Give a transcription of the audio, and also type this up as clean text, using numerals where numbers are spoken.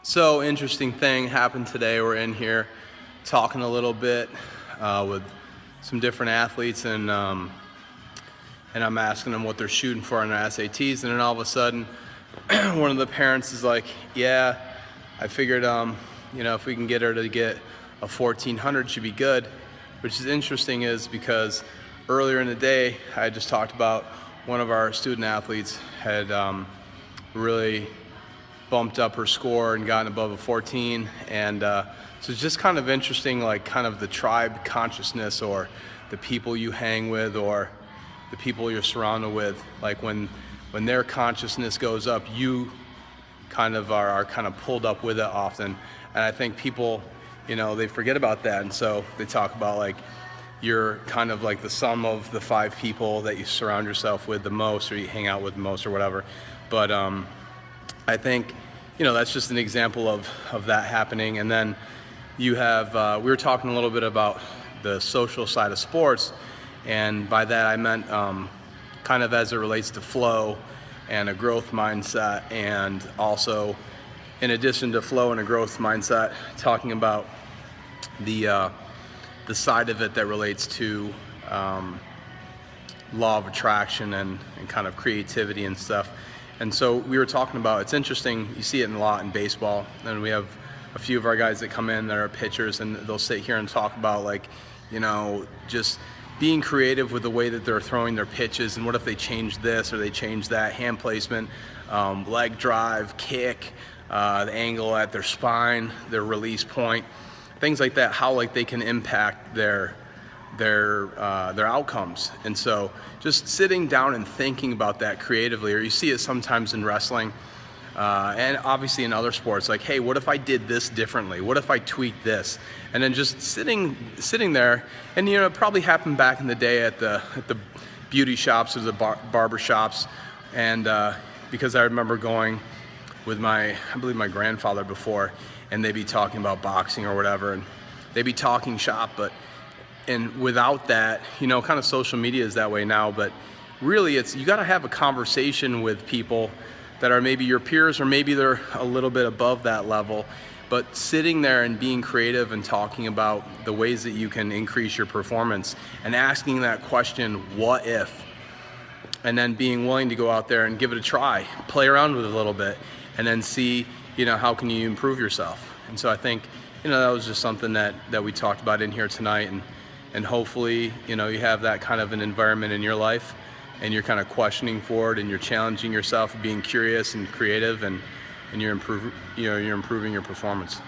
So interesting thing happened today. We're in here talking a little bit with some different athletes, and I'm asking them what they're shooting for on their SATs, and then all of a sudden, one of the parents is like, "Yeah, I figured, if we can get her to get a 1400, should be good." Which is interesting, is because earlier in the day, I just talked about one of our student athletes had really bumped up her score and gotten above a 14, and so it's just kind of interesting, like kind of the tribe consciousness, or the people you hang with, or the people you're surrounded with. Like when their consciousness goes up, you kind of are kind of pulled up with it often. And I think people, they forget about that, and so they talk about like you're kind of like the sum of the 5 people that you surround yourself with the most, or you hang out with the most, or whatever. But I think, that's just an example of that happening. And then you have, we were talking a little bit about the social side of sports, and by that I meant kind of as it relates to flow and a growth mindset, and also in addition to flow and a growth mindset, talking about the side of it that relates to law of attraction and kind of creativity and stuff. And so we were talking about, it's interesting, you see it a lot in baseball, and we have a few of our guys that come in that are pitchers, and they'll sit here and talk about like, just being creative with the way that they're throwing their pitches, and what if they change this or they change that, hand placement, leg drive, kick, the angle at their spine, their release point, things like that, how like they can impact their outcomes. And so just sitting down and thinking about that creatively, or you see it sometimes in wrestling, and obviously in other sports, like, hey, what if I did this differently? What if I tweaked this? And then just sitting there, and it probably happened back in the day at the beauty shops or the barber shops, and because I remember going with I believe my grandfather before, and they'd be talking about boxing or whatever, and they'd be talking shop, and without that, kind of social media is that way now, but really you got to have a conversation with people that are maybe your peers, or maybe they're a little bit above that level, but sitting there and being creative and talking about the ways that you can increase your performance, and asking that question, what if? And then being willing to go out there and give it a try, play around with it a little bit, and then see, how can you improve yourself. And so I think, that was just something that we talked about in here tonight, and hopefully, you have that kind of an environment in your life, and you're kind of questioning for it, and you're challenging yourself, being curious and creative, and you're improving your performance.